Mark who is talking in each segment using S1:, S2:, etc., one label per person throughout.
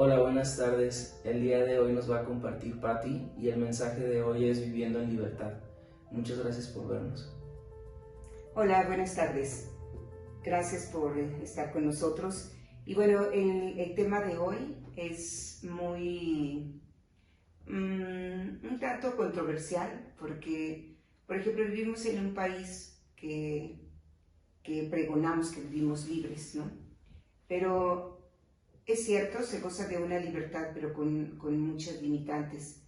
S1: Hola, buenas tardes. El día de hoy nos va a compartir Patti y el mensaje de hoy es Viviendo en Libertad. Muchas gracias por vernos.
S2: Hola, buenas tardes. Gracias por estar con nosotros. Y bueno, el tema de hoy es un tanto controversial porque, por ejemplo, vivimos en un país que pregonamos que vivimos libres, ¿no? Pero es cierto, se goza de una libertad, pero con muchas limitantes.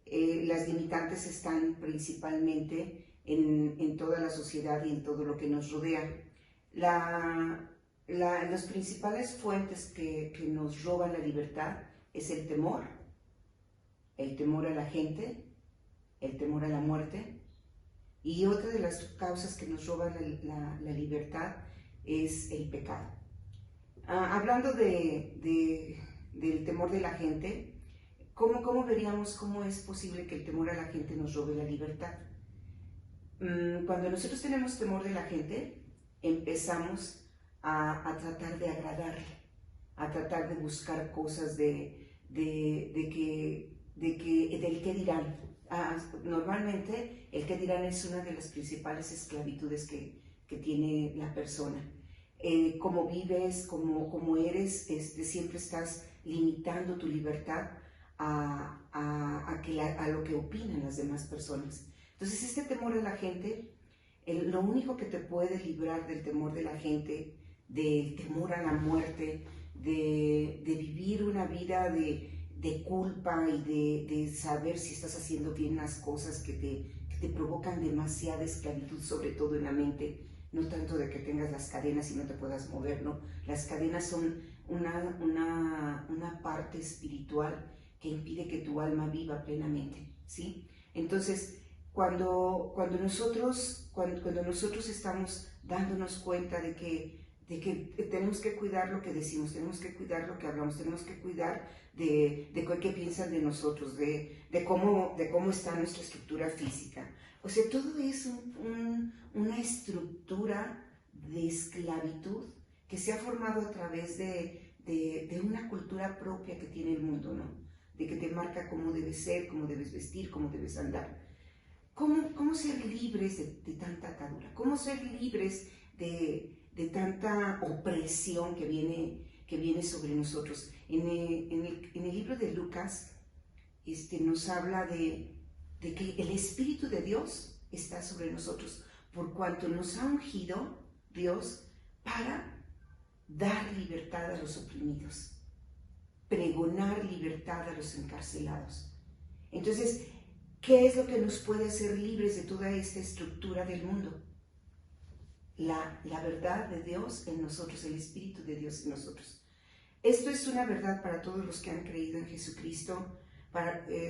S2: Las limitantes están principalmente en toda la sociedad y en todo lo que nos rodea. Las principales fuentes que nos roban la libertad es el temor a la gente, el temor a la muerte, y otra de las causas que nos roban la libertad es el pecado. Hablando del temor de la gente, ¿cómo veríamos cómo es posible que el temor a la gente nos robe la libertad? Cuando nosotros tenemos temor de la gente, empezamos a tratar de agradarle, a tratar de buscar cosas del qué dirán. Normalmente el qué dirán es una de las principales esclavitudes que tiene la persona. Cómo vives, cómo eres, siempre estás limitando tu libertad a lo que opinan las demás personas. Entonces, este temor a la gente, lo único que te puede librar del temor de la gente, del temor a la muerte, de vivir una vida de culpa y de saber si estás haciendo bien las cosas que te provocan demasiada esclavitud, sobre todo en la mente. No tanto de que tengas las cadenas y no te puedas mover, ¿no? Las cadenas son una parte espiritual que impide que tu alma viva plenamente, ¿sí? Entonces, cuando nosotros estamos dándonos cuenta de que tenemos que cuidar lo que decimos, tenemos que cuidar lo que hablamos, tenemos que cuidar de qué piensan de nosotros, de cómo está nuestra estructura física. O sea, todo es una estructura de esclavitud que se ha formado a través de una cultura propia que tiene el mundo, ¿no? De que te marca cómo debes ser, cómo debes vestir, cómo debes andar. ¿Cómo ser libres de tanta atadura? ¿Cómo ser libres de tanta opresión que viene sobre nosotros? En el libro de Lucas nos habla de que el Espíritu de Dios está sobre nosotros, por cuanto nos ha ungido Dios para dar libertad a los oprimidos, pregonar libertad a los encarcelados. Entonces, ¿qué es lo que nos puede hacer libres de toda esta estructura del mundo? La verdad de Dios en nosotros, el Espíritu de Dios en nosotros. Esto es una verdad para todos los que han creído en Jesucristo.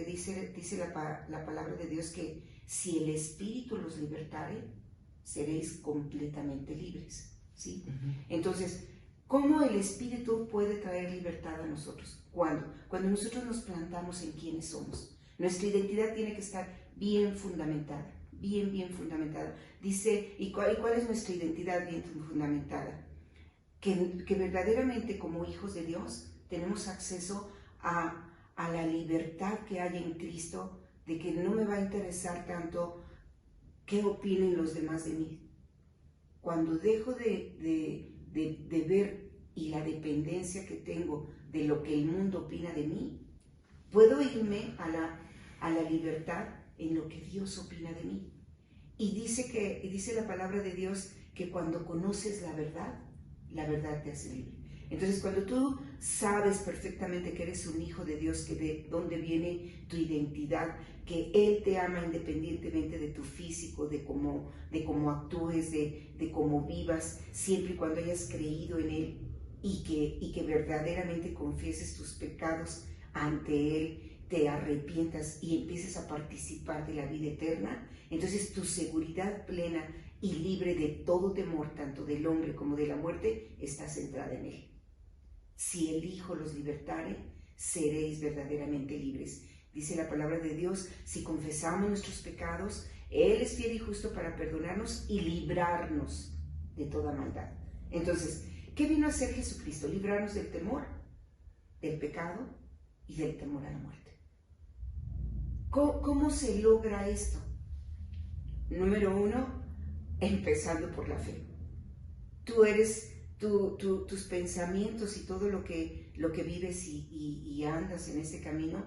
S2: Dice la palabra de Dios que si el Espíritu los libertare, seréis completamente libres, ¿sí? Entonces, ¿cómo el Espíritu puede traer libertad a nosotros? Cuando nosotros nos plantamos en quiénes somos. Nuestra identidad tiene que estar bien fundamentada, bien fundamentada. Dice, ¿y cuál es nuestra identidad bien fundamentada? Que verdaderamente como hijos de Dios tenemos acceso a la libertad que hay en Cristo, de que no me va a interesar tanto qué opinen los demás de mí. Cuando dejo de ver y la dependencia que tengo de lo que el mundo opina de mí, puedo irme a la libertad en lo que Dios opina de mí. Y dice la palabra de Dios que cuando conoces la verdad te hace libre. Entonces, cuando tú sabes perfectamente que eres un hijo de Dios, que de dónde viene tu identidad, que Él te ama independientemente de tu físico, de cómo actúes, de cómo vivas, siempre y cuando hayas creído en Él y que verdaderamente confieses tus pecados ante Él, te arrepientas y empieces a participar de la vida eterna, entonces tu seguridad plena y libre de todo temor, tanto del hombre como de la muerte, está centrada en Él. Si el Hijo los libertare, seréis verdaderamente libres. Dice la palabra de Dios, si confesamos nuestros pecados, Él es fiel y justo para perdonarnos y librarnos de toda maldad. Entonces, ¿qué vino a hacer Jesucristo? Librarnos del temor. del pecado y del temor a la muerte. ¿Cómo se logra esto? Número uno, empezando por la fe. Tú eres, tus pensamientos y todo lo que vives y andas en este camino,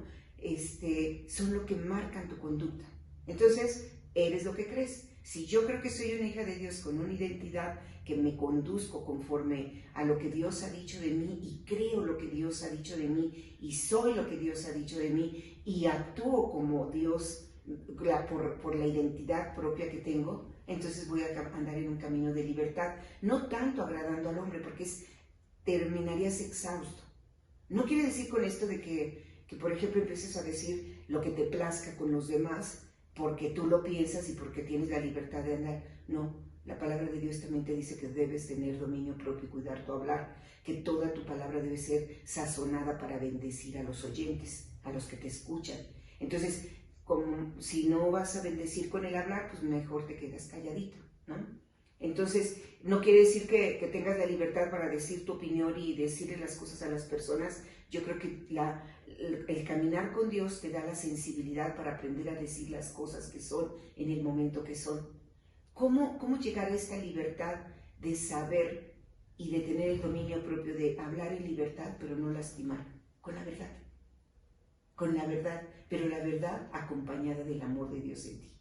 S2: son lo que marcan tu conducta. Entonces, eres lo que crees. Si yo creo que soy una hija de Dios con una identidad que me conduzco conforme a lo que Dios ha dicho de mí y creo lo que Dios ha dicho de mí y soy lo que Dios ha dicho de mí y actúo como Dios por la identidad propia que tengo, entonces voy a andar en un camino de libertad, no tanto agradando al hombre, porque terminarías exhausto. No quiere decir con esto de que, por ejemplo, empieces a decir lo que te plazca con los demás, porque tú lo piensas y porque tienes la libertad de andar. No, la palabra de Dios también te dice que debes tener dominio propio y cuidar tu hablar, que toda tu palabra debe ser sazonada para bendecir a los oyentes, a los que te escuchan. Entonces, como si no vas a bendecir con el hablar, pues mejor te quedas calladito, ¿no? Entonces, no quiere decir que tengas la libertad para decir tu opinión y decirle las cosas a las personas. Yo creo que el caminar con Dios te da la sensibilidad para aprender a decir las cosas que son en el momento que son. ¿Cómo llegar a esta libertad de saber y de tener el dominio propio de hablar en libertad, pero no lastimar? Con la verdad. Con la verdad, pero la verdad acompañada del amor de Dios en ti.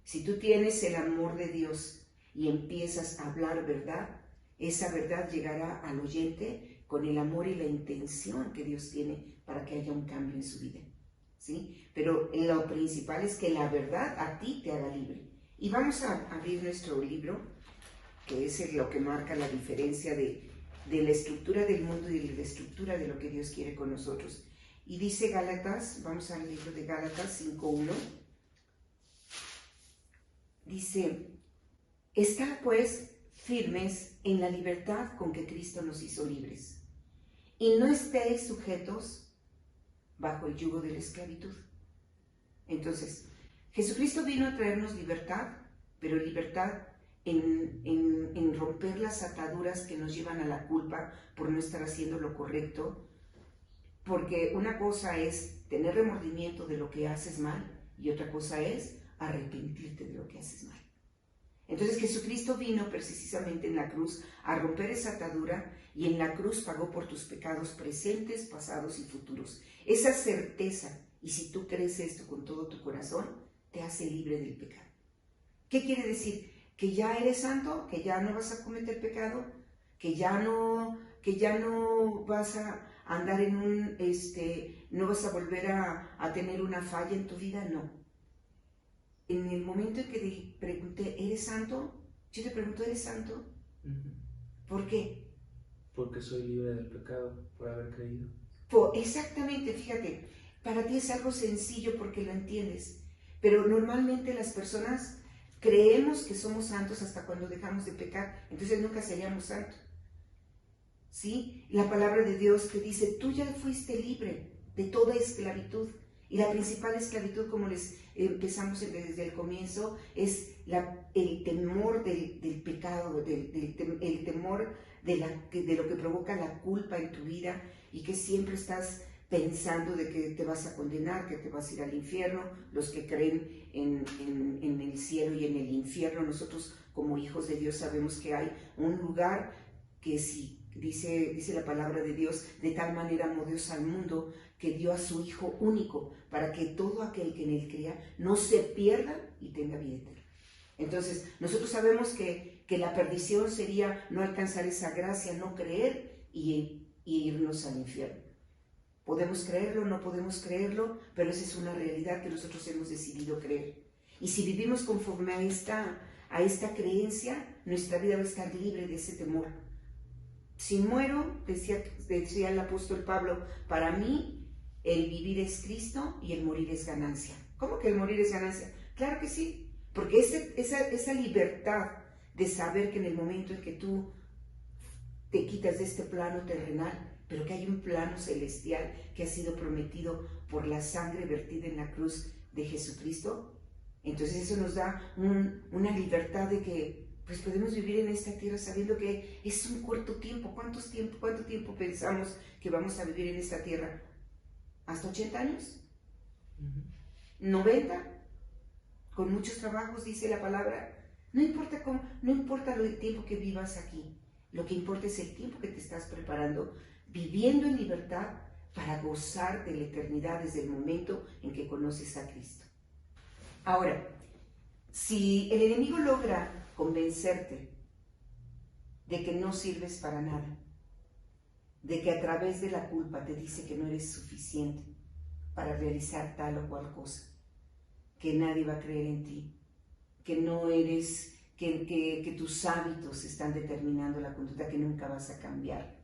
S2: Si tú tienes el amor de Dios y empiezas a hablar verdad, esa verdad llegará al oyente con el amor y la intención que Dios tiene para que haya un cambio en su vida, ¿sí? Pero lo principal es que la verdad a ti te haga libre. Y vamos a abrir nuestro libro, que es lo que marca la diferencia de la estructura del mundo y de la estructura de lo que Dios quiere con nosotros. Y dice Gálatas, vamos al libro de Gálatas 5:1, dice: «Estad pues firmes en la libertad con que Cristo nos hizo libres, y no estéis sujetos bajo el yugo de la esclavitud». Entonces, Jesucristo vino a traernos libertad, pero libertad en romper las ataduras que nos llevan a la culpa por no estar haciendo lo correcto. Porque una cosa es tener remordimiento de lo que haces mal y otra cosa es arrepentirte de lo que haces mal. Entonces Jesucristo vino precisamente en la cruz a romper esa atadura y en la cruz pagó por tus pecados presentes, pasados y futuros. Esa certeza, y si tú crees esto con todo tu corazón, te hace libre del pecado. ¿Qué quiere decir? Que ya eres santo, que ya no vas a cometer pecado, que ya no vas a andar en no vas a volver a tener una falla en tu vida, no. En el momento en que te pregunté, ¿eres santo? Yo te pregunto, ¿eres santo? ¿Por qué?
S1: Porque soy libre del pecado, por haber creído.
S2: Exactamente, fíjate, para ti es algo sencillo porque lo entiendes, pero normalmente las personas creemos que somos santos hasta cuando dejamos de pecar, entonces nunca seríamos santos. ¿Sí? La palabra de Dios te dice, tú ya fuiste libre de toda esclavitud. Y la principal esclavitud, como les empezamos desde el comienzo, es el temor del pecado, el temor de lo que provoca la culpa en tu vida y que siempre estás pensando de que te vas a condenar, que te vas a ir al infierno. Los que creen en el cielo y en el infierno, nosotros como hijos de Dios sabemos que hay un lugar que si dice la palabra de Dios, de tal manera amó Dios al mundo que dio a su Hijo único para que todo aquel que en él crea no se pierda y tenga vida eterna. Entonces, nosotros sabemos que la perdición sería no alcanzar esa gracia, no creer y irnos al infierno. Podemos creerlo, no podemos creerlo, pero esa es una realidad que nosotros hemos decidido creer. Y si vivimos conforme a esta creencia, nuestra vida va a estar libre de ese temor. Si muero, decía el apóstol Pablo, para mí el vivir es Cristo y el morir es ganancia. ¿Cómo que el morir es ganancia? Claro que sí, porque esa libertad de saber que en el momento en que tú te quitas de este plano terrenal, pero que hay un plano celestial que ha sido prometido por la sangre vertida en la cruz de Jesucristo, entonces eso nos da una libertad de que pues podemos vivir en esta tierra sabiendo que es un corto tiempo. ¿Cuánto tiempo pensamos que vamos a vivir en esta tierra? ¿Hasta 80 años? ¿90? Con muchos trabajos, dice la palabra. No importa el tiempo que vivas aquí. Lo que importa es el tiempo que te estás preparando, viviendo en libertad para gozar de la eternidad desde el momento en que conoces a Cristo. Ahora, si el enemigo logra convencerte de que no sirves para nada, de que a través de la culpa te dice que no eres suficiente para realizar tal o cual cosa, que nadie va a creer en ti, que no eres, que tus hábitos están determinando la conducta, que nunca vas a cambiar.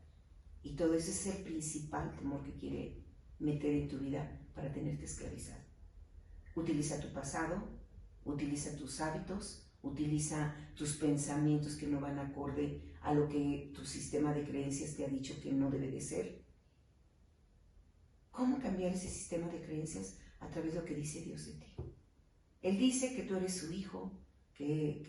S2: Y todo ese es el principal temor que quiere meter en tu vida para tenerte esclavizado. Utiliza tu pasado, utiliza tus hábitos, utiliza tus pensamientos que no van acorde a lo que tu sistema de creencias te ha dicho que no debe de ser. ¿Cómo cambiar ese sistema de creencias? A través de lo que dice Dios de ti. Él dice que tú eres su hijo, que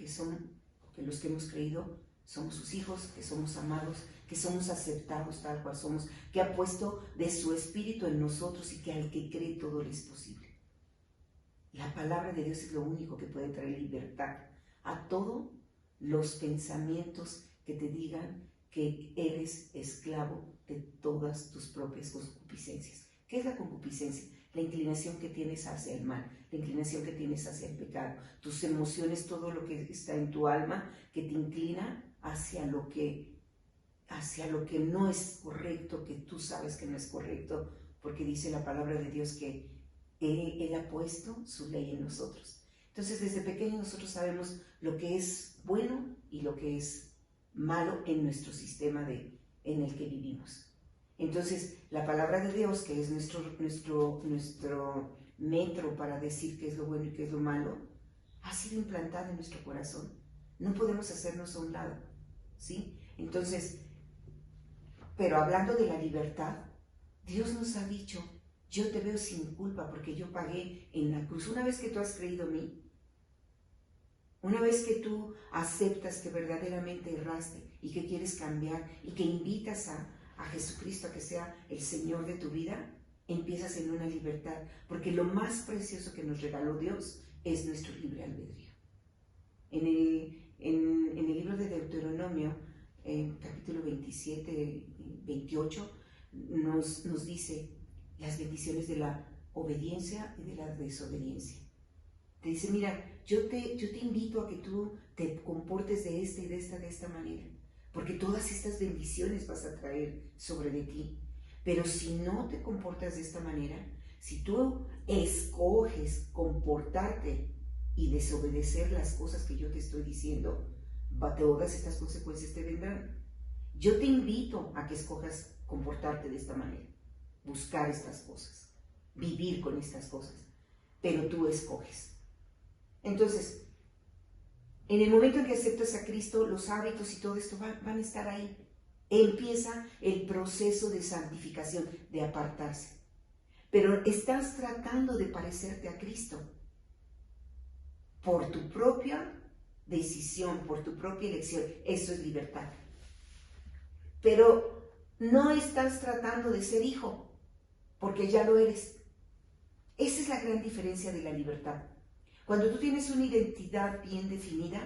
S2: los que hemos creído somos sus hijos, que somos amados, que somos aceptados tal cual somos, que ha puesto de su espíritu en nosotros y que al que cree todo le es posible. La palabra de Dios es lo único que puede traer libertad a todos los pensamientos que te digan que eres esclavo de todas tus propias concupiscencias. ¿Qué es la concupiscencia? La inclinación que tienes hacia el mal, la inclinación que tienes hacia el pecado, tus emociones, todo lo que está en tu alma que te inclina hacia lo que no es correcto, que tú sabes que no es correcto, porque dice la palabra de Dios que Él ha puesto su ley en nosotros. Entonces, desde pequeños nosotros sabemos lo que es bueno y lo que es malo en nuestro sistema en el que vivimos. Entonces, la palabra de Dios, que es nuestro metro para decir qué es lo bueno y qué es lo malo, ha sido implantada en nuestro corazón. No podemos hacernos a un lado, ¿sí? Entonces, pero hablando de la libertad, Dios nos ha dicho: yo te veo sin culpa porque yo pagué en la cruz. Una vez que tú has creído en mí, una vez que tú aceptas que verdaderamente erraste y que quieres cambiar y que invitas a Jesucristo a que sea el Señor de tu vida, empiezas en una libertad, porque lo más precioso que nos regaló Dios es nuestro libre albedrío. En el libro de Deuteronomio, capítulo 27, 28, nos dice las bendiciones de la obediencia y de la desobediencia. Te dice: mira, yo te invito a que tú te comportes de esta y de esta manera, porque todas estas bendiciones vas a traer sobre de ti. Pero si no te comportas de esta manera, si tú escoges comportarte y desobedecer las cosas que yo te estoy diciendo, todas estas consecuencias te vendrán. Yo te invito a que escojas comportarte de esta manera, buscar estas cosas, vivir con estas cosas, pero tú escoges. Entonces, en el momento en que aceptas a Cristo, los hábitos y todo esto van a estar ahí. Empieza el proceso de santificación, de apartarse. Pero estás tratando de parecerte a Cristo por tu propia decisión, por tu propia elección. Eso es libertad. Pero no estás tratando de ser hijo, porque ya lo eres. Esa es la gran diferencia de la libertad. Cuando tú tienes una identidad bien definida,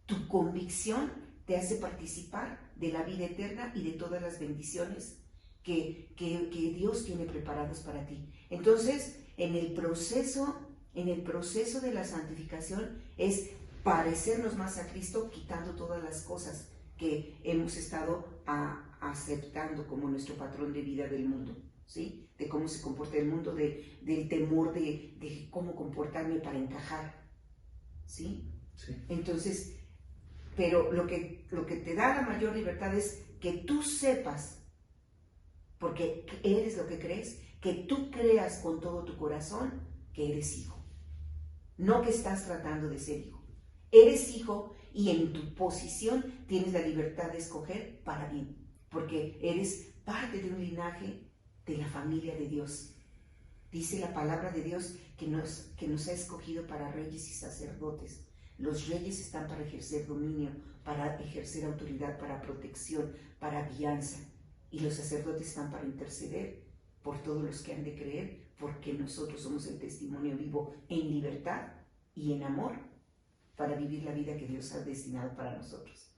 S2: tu convicción te hace participar de la vida eterna y de todas las bendiciones que Dios tiene preparadas para ti. Entonces, en el proceso de la santificación es parecernos más a Cristo, quitando todas las cosas que hemos estado aceptando como nuestro patrón de vida del mundo, ¿sí? De cómo se comporta el mundo, del temor de cómo comportarme para encajar, ¿sí?
S1: Sí.
S2: Entonces, pero lo que te da la mayor libertad es que tú sepas, porque eres lo que crees, que tú creas con todo tu corazón que eres hijo. No que estás tratando de ser hijo. Eres hijo y en tu posición tienes la libertad de escoger para bien, porque eres parte de un linaje de la familia de Dios. Dice la palabra de Dios que nos ha escogido para reyes y sacerdotes. Los reyes están para ejercer dominio, para ejercer autoridad, para protección, para guianza. Y los sacerdotes están para interceder por todos los que han de creer, porque nosotros somos el testimonio vivo en libertad y en amor para vivir la vida que Dios ha destinado para nosotros.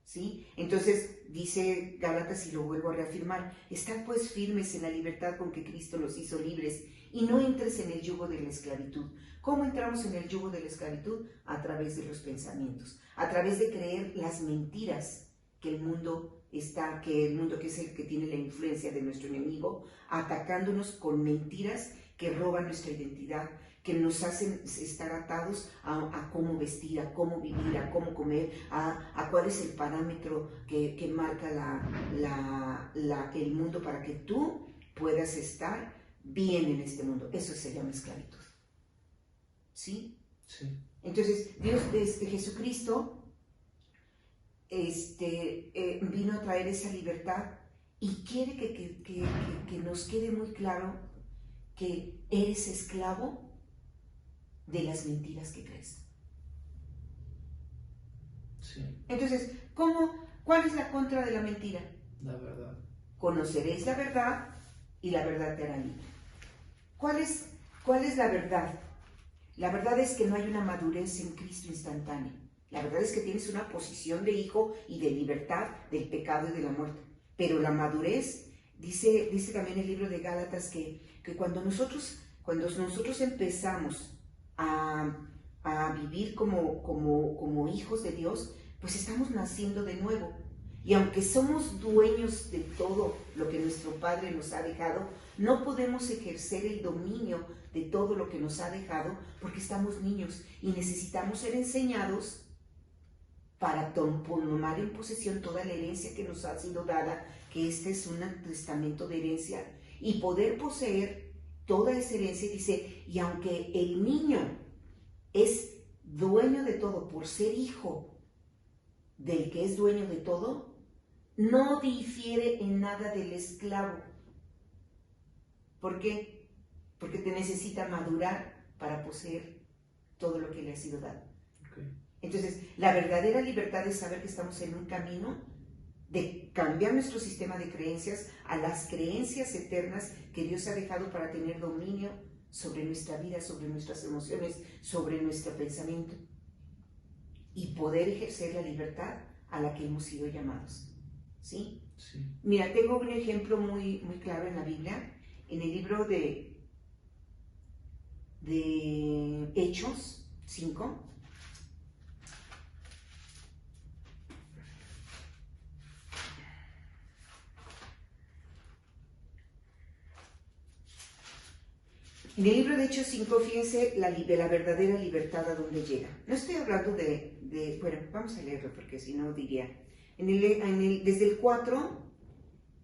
S2: ¿Sí? Entonces dice Gálatas, y lo vuelvo a reafirmar: estad pues firmes en la libertad con que Cristo los hizo libres, y no entres en el yugo de la esclavitud. ¿Cómo entramos en el yugo de la esclavitud? A través de los pensamientos, a través de creer las mentiras que el mundo que es el que tiene la influencia de nuestro enemigo, atacándonos con mentiras que roban nuestra identidad, que nos hacen estar atados a cómo vestir, a cómo vivir, a cómo comer, a cuál es el parámetro que marca el mundo para que tú puedas estar bien en este mundo. Eso se llama esclavitud. ¿Sí?
S1: Sí.
S2: Entonces, Jesucristo vino a traer esa libertad y quiere que nos quede muy claro que eres esclavo de las mentiras que crees.
S1: Sí.
S2: Entonces, ¿cuál es la contra de la mentira?
S1: La verdad.
S2: Conoceréis la verdad y la verdad te hará libre. ¿Cuál es la verdad? La verdad es que no hay una madurez en Cristo instantánea. La verdad es que tienes una posición de hijo y de libertad del pecado y de la muerte. Pero la madurez, dice también el libro de Gálatas, que cuando nosotros empezamos a vivir como hijos de Dios, pues estamos naciendo de nuevo. Y aunque somos dueños de todo lo que nuestro Padre nos ha dejado, no podemos ejercer el dominio de todo lo que nos ha dejado porque estamos niños y necesitamos ser enseñados para tomar en posesión toda la herencia que nos ha sido dada, que este es un testamento de herencia, y poder poseer toda esa herencia. Dice, y aunque el niño es dueño de todo por ser hijo del que es dueño de todo, no difiere en nada del esclavo. ¿Por qué? Porque te necesita madurar para poseer todo lo que le ha sido dado.
S1: Okay.
S2: Entonces, la verdadera libertad es saber que estamos en un camino de cambiar nuestro sistema de creencias a las creencias eternas que Dios ha dejado para tener dominio sobre nuestra vida, sobre nuestras emociones, sobre nuestro pensamiento, y poder ejercer la libertad a la que hemos sido llamados. ¿Sí?
S1: Sí.
S2: Mira, tengo un ejemplo muy, muy claro en la Biblia, en el libro de Hechos 5. En el libro de Hechos 5, fíjense de la verdadera libertad a dónde llega. No estoy hablando bueno, vamos a leerlo porque si no diría. Desde el 4,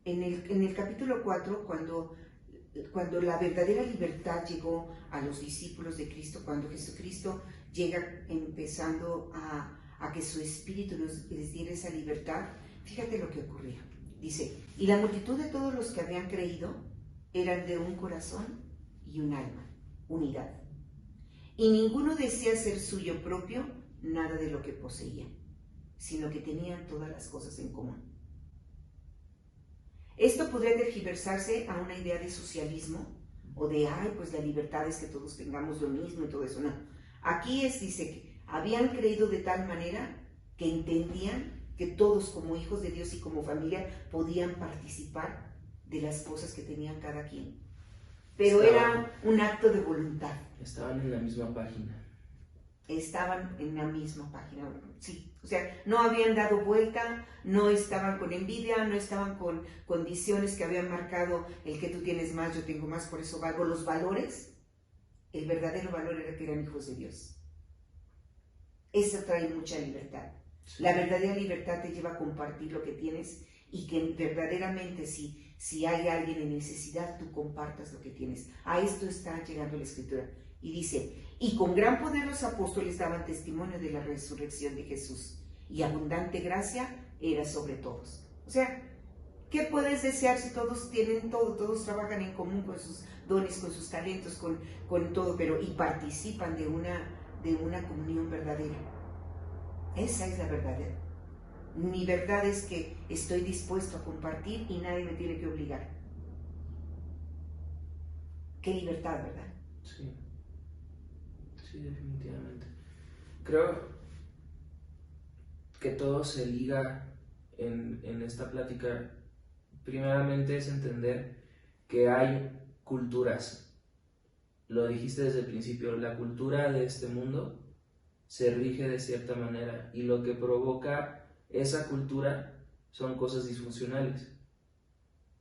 S2: en el capítulo 4, cuando la verdadera libertad llegó a los discípulos de Cristo, cuando Jesucristo llega empezando a que su Espíritu les diera esa libertad, fíjate lo que ocurría. Dice, y la multitud de todos los que habían creído eran de un corazón y un alma, unidad. Y ninguno desea ser suyo propio nada de lo que poseía, sino que tenían todas las cosas en común. Esto podría tergiversarse a una idea de socialismo o de, pues la libertad es que todos tengamos lo mismo y todo eso. No, aquí dice que habían creído de tal manera que entendían que todos como hijos de Dios y como familia podían participar de las cosas que tenían cada quien. Pero era un acto de voluntad.
S1: Estaban en la misma página.
S2: Estaban en la misma página, sí. O sea, no habían dado vuelta, no estaban con envidia, no estaban con condiciones que habían marcado el que tú tienes más, yo tengo más, por eso valgo. Los valores, el verdadero valor era que eran hijos de Dios. Eso trae mucha libertad. Sí. La verdadera libertad te lleva a compartir lo que tienes y que verdaderamente si hay alguien en necesidad, tú compartas lo que tienes. A esto está llegando la Escritura. Y dice, y con gran poder los apóstoles daban testimonio de la resurrección de Jesús, y abundante gracia era sobre todos. O sea, ¿qué puedes desear si todos tienen todo, todos trabajan en común con sus dones, con sus talentos, con todo, y participan de de una comunión verdadera. Esa es la verdadera. Mi verdad es que estoy dispuesto a compartir y nadie me tiene que obligar. Qué libertad, ¿verdad?
S1: Sí, sí, definitivamente. Creo que todo se liga en esta plática. Primeramente es entender que hay culturas. Lo dijiste desde el principio, la cultura de este mundo se rige de cierta manera y lo que provoca esa cultura son cosas disfuncionales.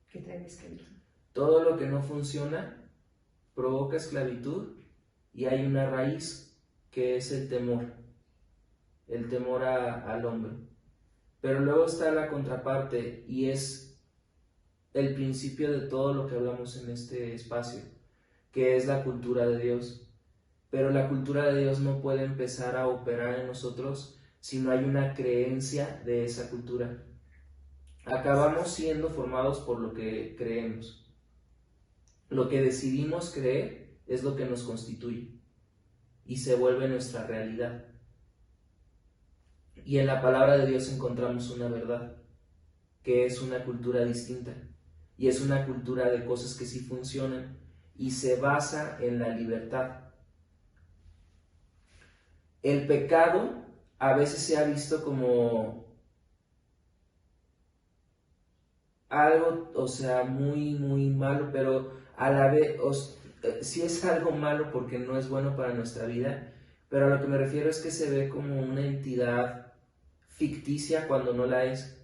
S2: ¿Qué trae esclavitud?
S1: Todo lo que no funciona provoca esclavitud y hay una raíz que es el temor al hombre. Pero luego está la contraparte y es el principio de todo lo que hablamos en este espacio, que es la cultura de Dios. Pero la cultura de Dios no puede empezar a operar en nosotros si no hay una creencia de esa cultura. Acabamos siendo formados por lo que creemos. Lo que decidimos creer es lo que nos constituye y se vuelve nuestra realidad. Y en la palabra de Dios encontramos una verdad, que es una cultura distinta. Y es una cultura de cosas que sí funcionan y se basa en la libertad. El pecado a veces se ha visto como algo, o sea, muy, muy malo, pero a la vez, sí es algo malo porque no es bueno para nuestra vida, pero a lo que me refiero es que se ve como una entidad ficticia cuando no la es.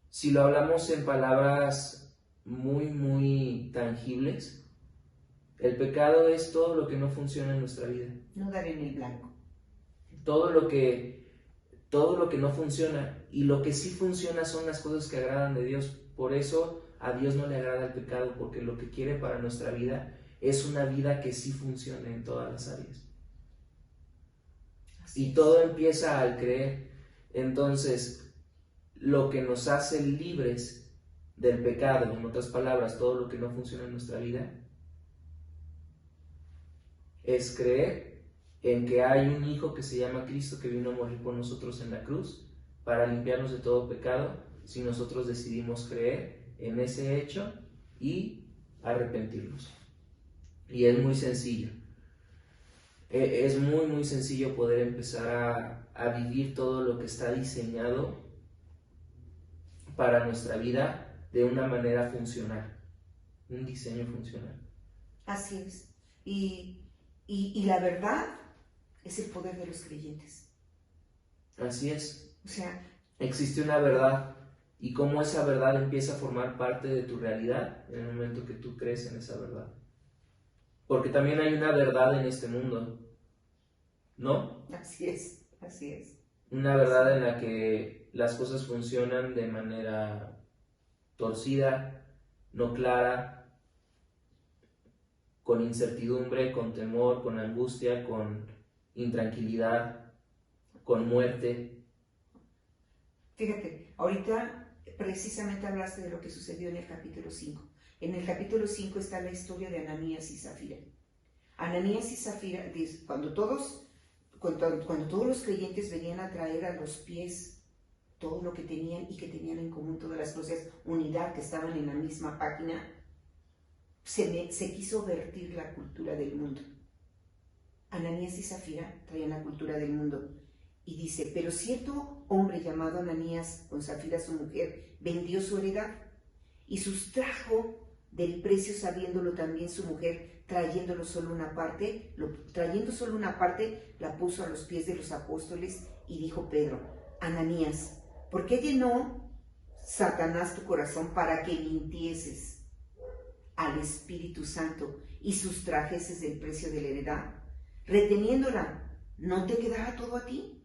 S1: Si lo hablamos en palabras muy, muy tangibles, el pecado es todo lo que no funciona en nuestra vida.
S2: No dar en el blanco.
S1: Todo lo que no funciona, y lo que sí funciona son las cosas que agradan de Dios. Por eso a Dios no le agrada el pecado, porque lo que quiere para nuestra vida es una vida que sí funcione en todas las áreas. Y todo empieza al creer. Entonces, lo que nos hace libres del pecado, en otras palabras, todo lo que no funciona en nuestra vida, es creer en que hay un Hijo que se llama Cristo, que vino a morir por nosotros en la cruz para limpiarnos de todo pecado, si nosotros decidimos creer en ese hecho y arrepentirnos. Y es muy sencillo. Es muy, muy sencillo poder empezar a vivir todo lo que está diseñado para nuestra vida de una manera funcional, un diseño funcional.
S2: Así es. Y la verdad es el poder de los creyentes.
S1: Así es.
S2: O sea,
S1: existe una verdad y cómo esa verdad empieza a formar parte de tu realidad en el momento que tú crees en esa verdad. Porque también hay una verdad en este mundo, ¿no?
S2: Así es, así es.
S1: Una verdad en la que las cosas funcionan de manera torcida, no clara, con incertidumbre, con temor, con angustia, con intranquilidad, con muerte.
S2: Fíjate, ahorita precisamente hablaste de lo que sucedió en el capítulo 5. En el capítulo 5 está la historia de Ananías y Zafira. Ananías y Zafira, cuando todos los creyentes venían a traer a los pies todo lo que tenían y que tenían en común todas las cosas, unidad, que estaban en la misma página, se quiso vertir la cultura del mundo. Ananías y Zafira traían la cultura del mundo. Y dice, pero cierto hombre llamado Ananías, con Zafira su mujer, vendió su heredad y sustrajo del precio, sabiéndolo también su mujer, trayendo solo una parte, la puso a los pies de los apóstoles y dijo Pedro, Ananías, ¿por qué llenó Satanás tu corazón para que mintieses al Espíritu Santo y sustrajeses del precio de la heredad? Reteniéndola, ¿no te quedaba todo a ti?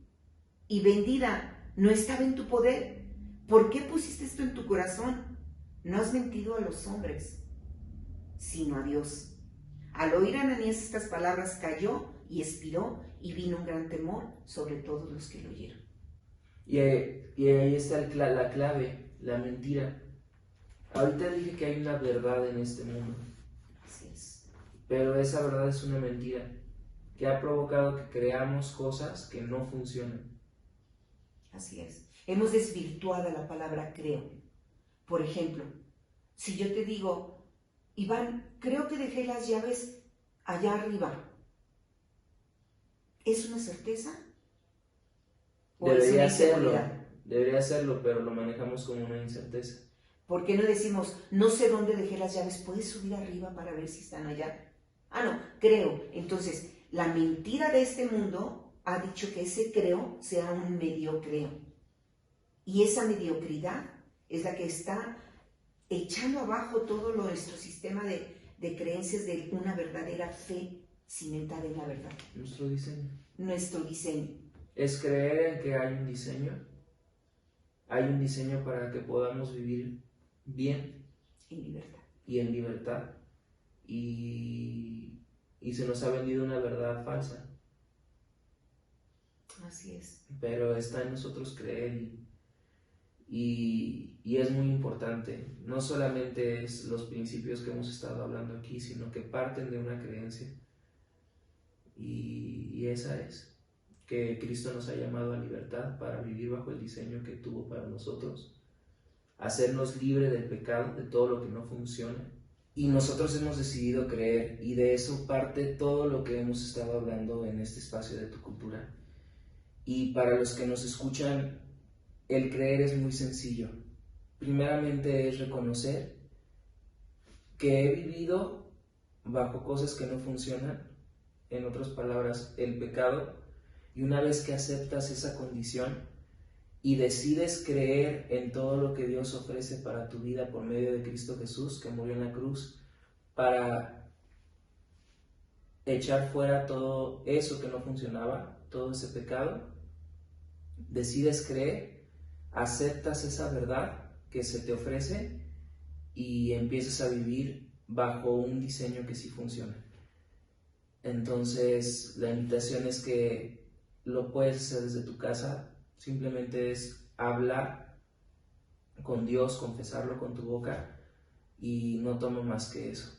S2: Y vendida, ¿no estaba en tu poder? ¿Por qué pusiste esto en tu corazón? No has mentido a los hombres, sino a Dios. Al oír Ananías estas palabras, cayó y expiró, y vino un gran temor sobre todos los que lo oyeron.
S1: Y ahí está la clave, la mentira. Ahorita dije que hay una verdad en este mundo.
S2: Así es.
S1: Pero esa verdad es una mentira. que ha provocado que creamos cosas que no funcionan.
S2: Así es. Hemos desvirtuado la palabra creo. Por ejemplo, si yo te digo, Iván, creo que dejé las llaves allá arriba, ¿es una certeza? ¿O es una
S1: Debería serlo,
S2: inseguridad?
S1: pero lo manejamos como una incerteza.
S2: ¿Por qué no decimos, no sé dónde dejé las llaves, puedes subir arriba para ver si están allá? Ah, no, creo. Entonces, la mentira de este mundo ha dicho que ese creo sea un medio creo. Y esa mediocridad es la que está echando abajo todo nuestro sistema de creencias de una verdadera fe cimentada en la verdad.
S1: Nuestro diseño.
S2: Nuestro diseño.
S1: Es creer en que hay un diseño. Hay un diseño para que podamos vivir bien.
S2: En libertad.
S1: Y en libertad. Y se nos ha vendido una verdad falsa.
S2: Así es.
S1: Pero está en nosotros creer y es muy importante. No solamente es los principios que hemos estado hablando aquí, sino que parten de una creencia. Y esa es, que Cristo nos ha llamado a libertad para vivir bajo el diseño que tuvo para nosotros, hacernos libre del pecado, de todo lo que no funciona. Y nosotros hemos decidido creer, y de eso parte todo lo que hemos estado hablando en este espacio de Tu Cultura. Y para los que nos escuchan, el creer es muy sencillo. Primeramente es reconocer que he vivido bajo cosas que no funcionan, en otras palabras, el pecado, y una vez que aceptas esa condición y decides creer en todo lo que Dios ofrece para tu vida por medio de Cristo Jesús, que murió en la cruz, para echar fuera todo eso que no funcionaba, todo ese pecado, decides creer, aceptas esa verdad que se te ofrece y empiezas a vivir bajo un diseño que sí funciona. Entonces, la invitación es que lo puedes hacer desde tu casa, simplemente es hablar con Dios, confesarlo con tu boca y no toma más que eso.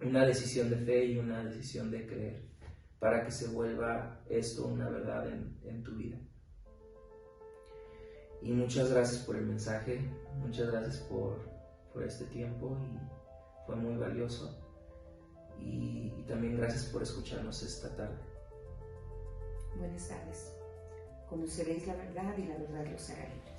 S1: Una decisión de fe y una decisión de creer para que se vuelva esto una verdad en tu vida. Y muchas gracias por el mensaje, muchas gracias por este tiempo y fue muy valioso. Y también gracias por escucharnos esta tarde.
S2: Buenas tardes. Conoceréis la verdad y la verdad los hará libres.